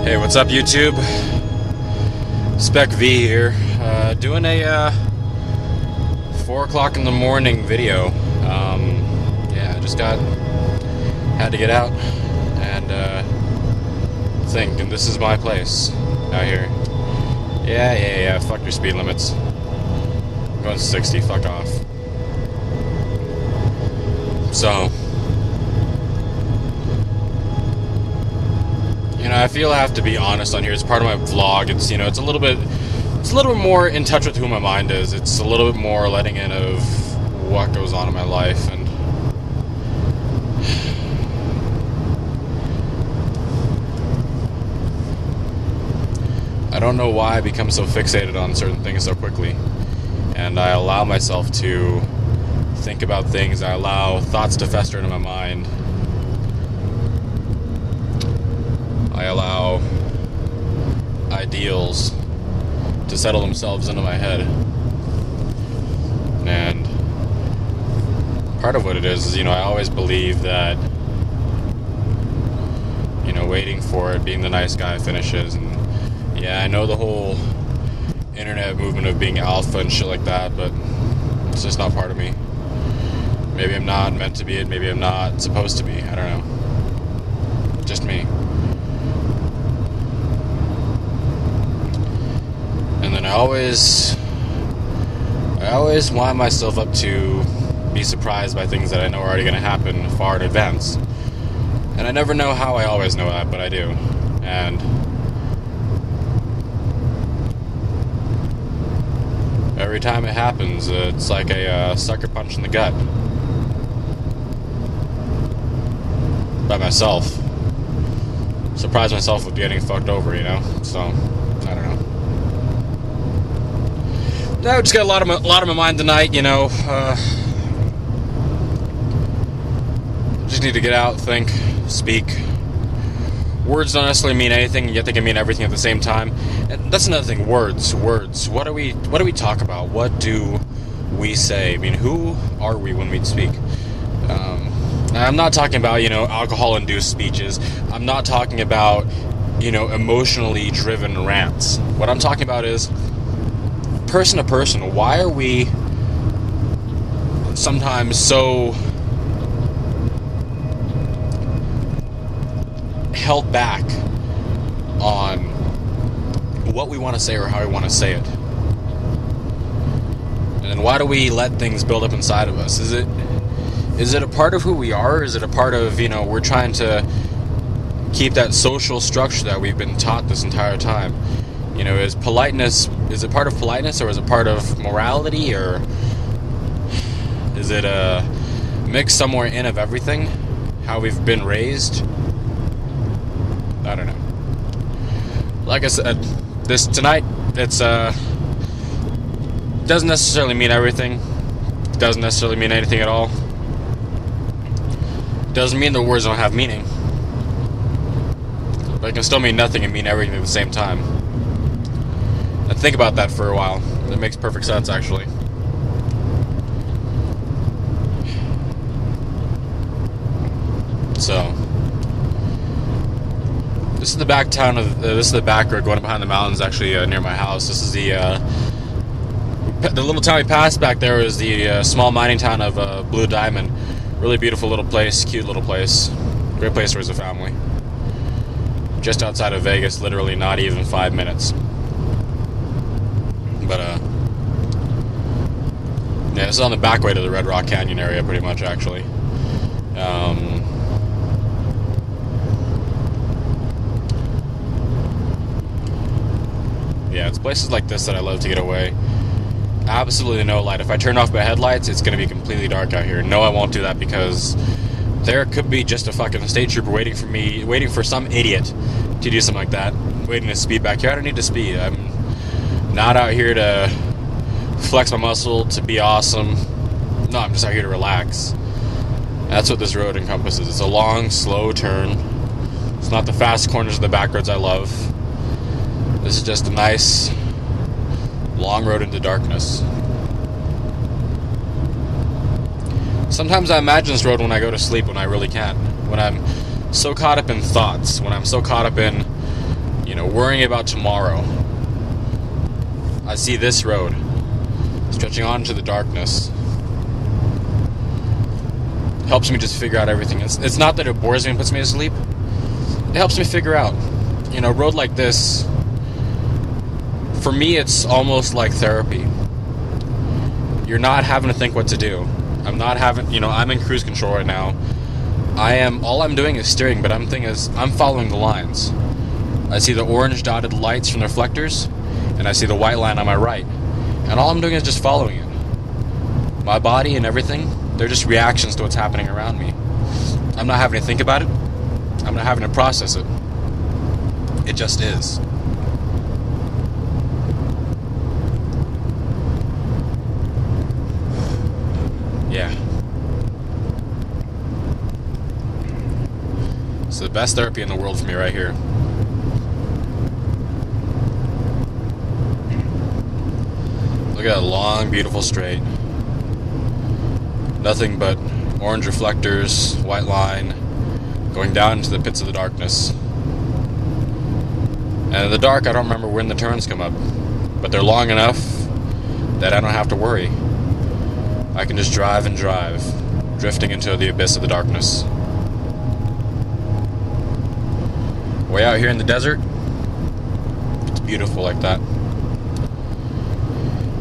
Hey, what's up, YouTube? Spec V here, doing a 4 o'clock in the morning video. Yeah, I just had to get out and think, and this is my place out here. Yeah, fuck your speed limits. I'm going 60, fuck off. So, I feel I have to be honest on here. It's part of my vlog. It's it's a little bit more in touch with who my mind is. It's a little bit more letting in of what goes on in my life, and I don't know why I become so fixated on certain things so quickly. And I allow myself to think about things. I allow thoughts to fester into my mind. I allow ideals to settle themselves into my head. And part of what it is I always believe that, waiting for it, being the nice guy finishes. And yeah, I know the whole internet movement of being alpha and shit like that, but it's just not part of me. Maybe I'm not meant to be it, maybe I'm not supposed to be, I don't know. Just me. And then I always wind myself up to be surprised by things that I know are already going to happen far in advance. And I never know how I always know that, but I do. And every time it happens, it's like a sucker punch in the gut. By myself. Surprise myself with getting fucked over, So, I don't know. I just got a lot on my mind tonight, just need to get out, think, speak. Words don't necessarily mean anything, yet they can mean everything at the same time. And that's another thing. Words. What do we talk about? What do we say? I mean, who are we when we speak? I'm not talking about alcohol-induced speeches. I'm not talking about emotionally driven rants. What I'm talking about is person to person. Why are we sometimes so held back on what we want to say or how we want to say it? And then why do we let things build up inside of us? Is it a part of who we are? Or is it a part of, we're trying to keep that social structure that we've been taught this entire time? Is it part of politeness, or is it part of morality, or is it a mix somewhere in of everything? How we've been raised? I don't know. Like I said, tonight, it's doesn't necessarily mean everything. Doesn't necessarily mean anything at all. Doesn't mean the words don't have meaning. But it can still mean nothing and mean everything at the same time. And think about that for a while. It makes perfect sense, actually. So, this is the back town of this is the back road going behind the mountains, actually near my house. This is the little town we passed back there is the small mining town of Blue Diamond. Really beautiful little place, cute little place. Great place to raise a family. Just outside of Vegas, literally not even 5 minutes. But yeah, this is on the back way to the Red Rock Canyon area, pretty much, actually. Yeah, it's places like this that I love to get away. Absolutely no light. If I turn off my headlights, it's going to be completely dark out here. No, I won't do that because there could be just a fucking state trooper waiting for me, waiting for some idiot to do something like that, waiting to speed back here. I don't need to speed. I'm not out here to flex my muscle, to be awesome. No, I'm just out here to relax. That's what this road encompasses. It's a long, slow turn. It's not the fast corners of the back roads I love. This is just a nice, long road into darkness. Sometimes I imagine this road when I go to sleep when I really can't. When I'm so caught up in thoughts. When I'm so caught up in, worrying about tomorrow. I see this road stretching on into the darkness. Helps me just figure out everything. It's not that it bores me and puts me to sleep. It helps me figure out. A road like this, for me, it's almost like therapy. You're not having to think what to do. I'm in cruise control right now. All I'm doing is steering, but I'm following the lines. I see the orange dotted lights from the reflectors, and I see the white line on my right. And all I'm doing is just following it. My body and everything, they're just reactions to what's happening around me. I'm not having to think about it. I'm not having to process it. It just is. Yeah. It's the best therapy in the world for me right here. Look at that long, beautiful straight. Nothing but orange reflectors, white line, going down into the pits of the darkness. And in the dark, I don't remember when the turns come up, but they're long enough that I don't have to worry. I can just drive and drive, drifting into the abyss of the darkness. Way out here in the desert, it's beautiful like that.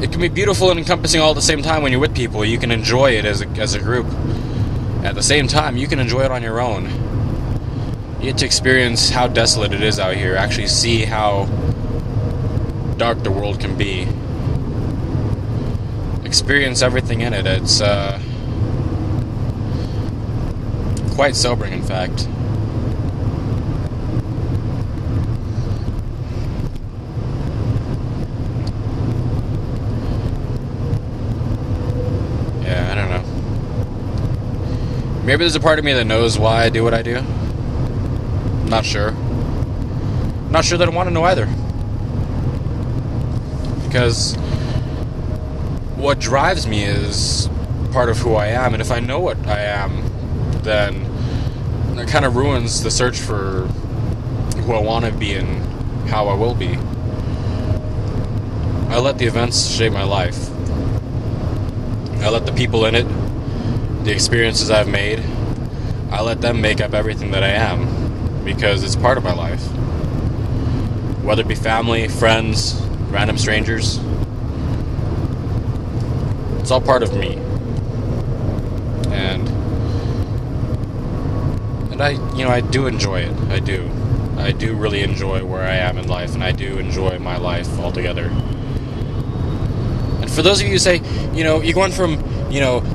It can be beautiful and encompassing all at the same time when you're with people. You can enjoy it as a group. At the same time, you can enjoy it on your own. You get to experience how desolate it is out here, actually see how dark the world can be. Experience everything in it. It's quite sobering, in fact. Yeah, I don't know. Maybe there's a part of me that knows why I do what I do. I'm not sure. I'm not sure that I want to know either. Because what drives me is part of who I am, and if I know what I am, then it kind of ruins the search for who I want to be and how I will be. I let the events shape my life. I let the people in it, the experiences I've made, I let them make up everything that I am, because it's part of my life. Whether it be family, friends, random strangers, it's all part of me. And I do enjoy it. I do really enjoy where I am in life, and I do enjoy my life altogether. And for those of you who say, you're going from,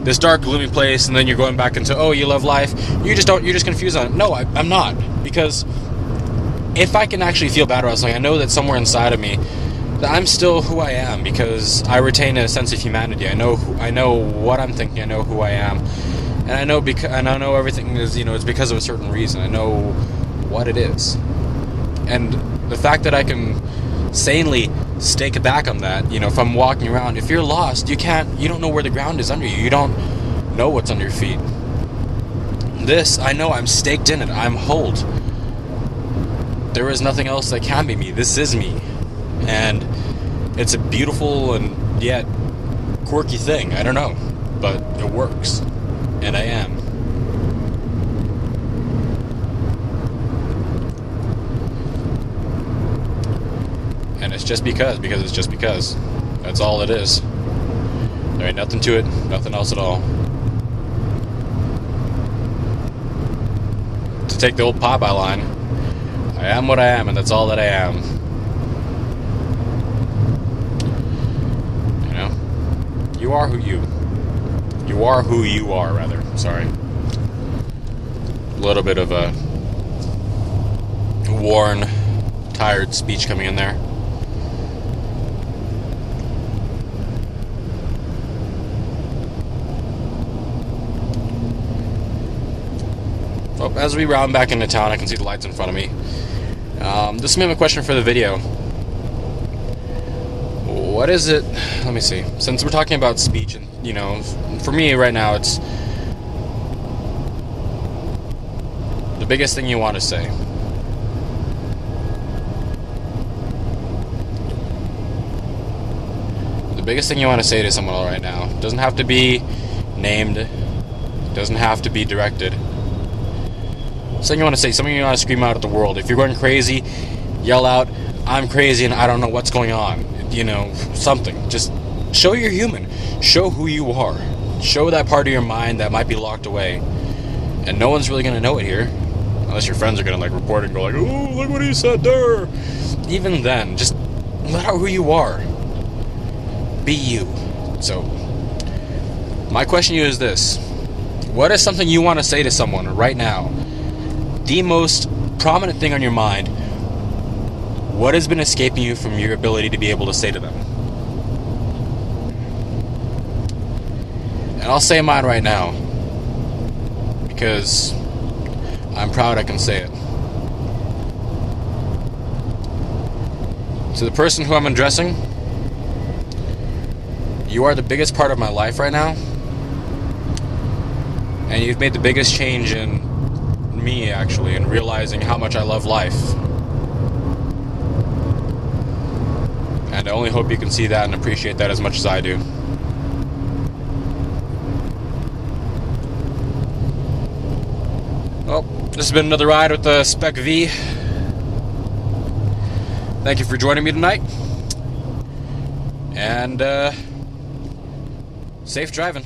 this dark, gloomy place, and then you're going back into, oh, you love life, you're just confused on it. No, I'm not. Because if I can actually feel bad about something, I know that somewhere inside of me, that I'm still who I am, because I retain a sense of humanity. I know what I'm thinking. I know who I am, and I know everything is, it's because of a certain reason. I know what it is, and the fact that I can sanely stake back on that, if I'm walking around, if you're lost, you don't know where the ground is under you. You don't know what's under your feet. This, I know I'm staked in it. I'm holed. There is nothing else that can be me. This is me. And it's a beautiful and yet quirky thing. I don't know. But it works. And I am. And it's just because it's just because. That's all it is. There ain't nothing to it, nothing else at all. To take the old Popeye line, I am what I am, and that's all that I am. You are who you are, rather. Sorry. little bit of a worn, tired speech coming in there. Oh, as we round back into town, I can see the lights in front of me. This is my question for the video. What is it? Let me see. Since we're talking about speech, and for me right now, it's the biggest thing you want to say. The biggest thing you want to say to someone right now. It doesn't have to be named. It doesn't have to be directed. Something you want to say, something you want to scream out at the world. If you're going crazy, yell out, "I'm crazy and I don't know what's going on." Something. Just show you're human. Show who you are. Show that part of your mind that might be locked away. And no one's really going to know it here. Unless your friends are going to report it and go "Oh, look what he said there." Even then, just let out who you are. Be you. So, my question to you is this. What is something you want to say to someone right now? The most prominent thing on your mind. What has been escaping you from your ability to be able to say to them? And I'll say mine right now, because I'm proud I can say it. To the person who I'm addressing, you are the biggest part of my life right now, and you've made the biggest change in me, actually, in realizing how much I love life. And I only hope you can see that and appreciate that as much as I do. Well, this has been another ride with the Spec V. Thank you for joining me tonight. And, safe driving.